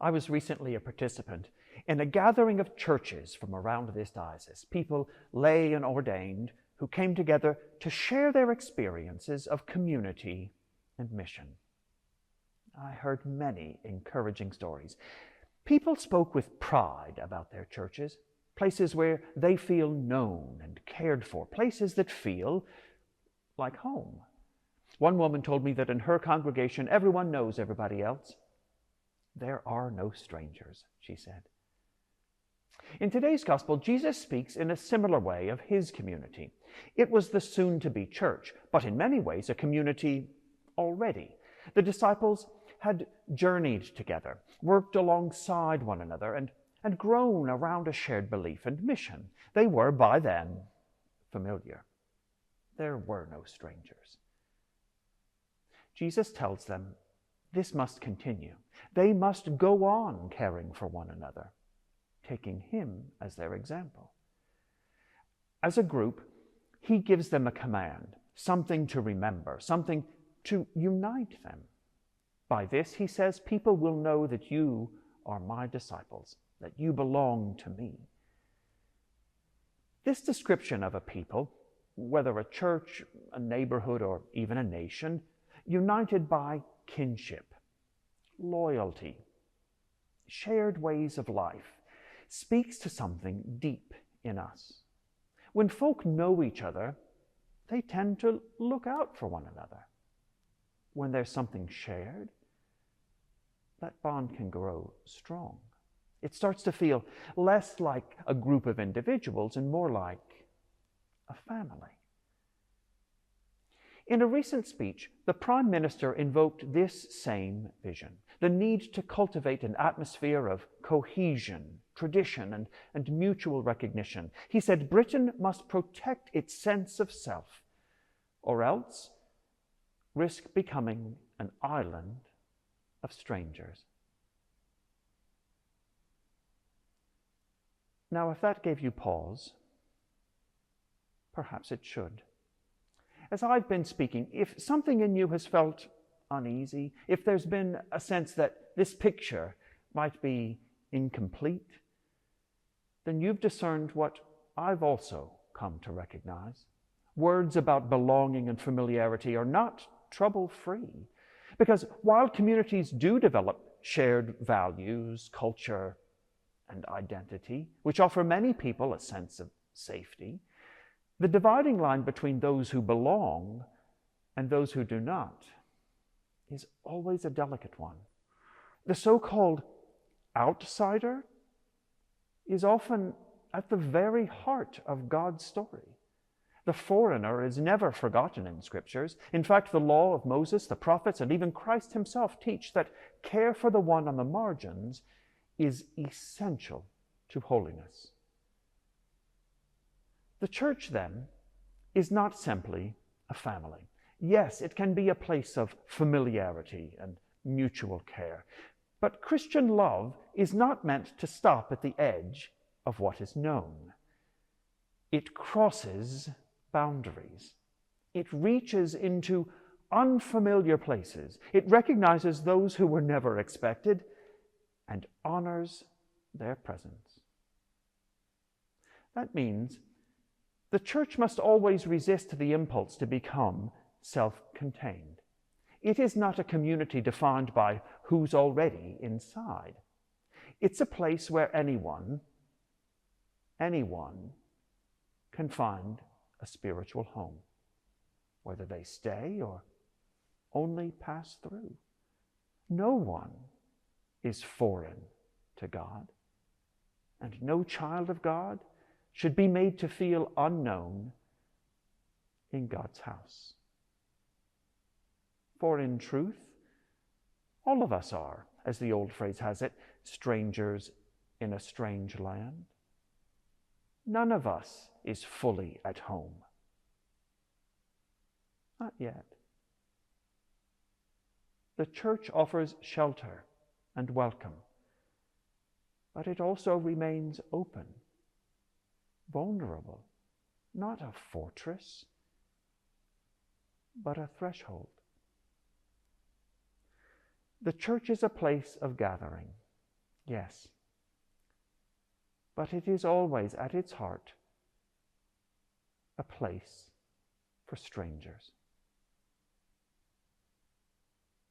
I was recently a participant in a gathering of churches from around this diocese, people lay and ordained who came together to share their experiences of community and mission. I heard many encouraging stories. People spoke with pride about their churches, places where they feel known and cared for, places that feel like home. One woman told me that in her congregation, everyone knows everybody else. There are no strangers, she said. In today's gospel, Jesus speaks in a similar way of his community. It was the soon-to-be church, but in many ways a community already. The disciples had journeyed together, worked alongside one another, and grown around a shared belief and mission. They were, by then, familiar. There were no strangers. Jesus tells them this must continue. They must go on caring for one another, taking him as their example. As a group, he gives them a command, something to remember, something to unite them. By this, he says, people will know that you are my disciples, that you belong to me. This description of a people, whether a church, a neighborhood, or even a nation, united by kinship, loyalty, shared ways of life, speaks to something deep in us. When folk know each other, they tend to look out for one another. When there's something shared, that bond can grow strong. It starts to feel less like a group of individuals and more like a family. In a recent speech, the Prime Minister invoked this same vision, the need to cultivate an atmosphere of cohesion, tradition, and mutual recognition. He said Britain must protect its sense of self, or else risk becoming an island of strangers. Now, if that gave you pause, perhaps it should. As I've been speaking, if something in you has felt uneasy, if there's been a sense that this picture might be incomplete, then you've discerned what I've also come to recognize. Words about belonging and familiarity are not trouble-free, because while communities do develop shared values, culture, and identity, which offer many people a sense of safety, the dividing line between those who belong and those who do not is always a delicate one. The so-called outsider is often at the very heart of God's story. The foreigner is never forgotten in Scriptures. In fact, the law of Moses, the prophets, and even Christ himself teach that care for the one on the margins is essential to holiness. The church, then, is not simply a family. Yes, it can be a place of familiarity and mutual care, but Christian love is not meant to stop at the edge of what is known. It crosses boundaries. It reaches into unfamiliar places. It recognizes those who were never expected and honors their presence. That means the church must always resist the impulse to become self-contained. It is not a community defined by who's already inside. It's a place where anyone can find a spiritual home, whether they stay or only pass through. No one is foreign to God, and no child of God should be made to feel unknown in God's house. For in truth, all of us are, as the old phrase has it, strangers in a strange land. None of us is fully at home. Not yet. The church offers shelter and welcome, but it also remains open, vulnerable, not a fortress, but a threshold. The church is a place of gathering, Yes. But it is always, at its heart, a place for strangers.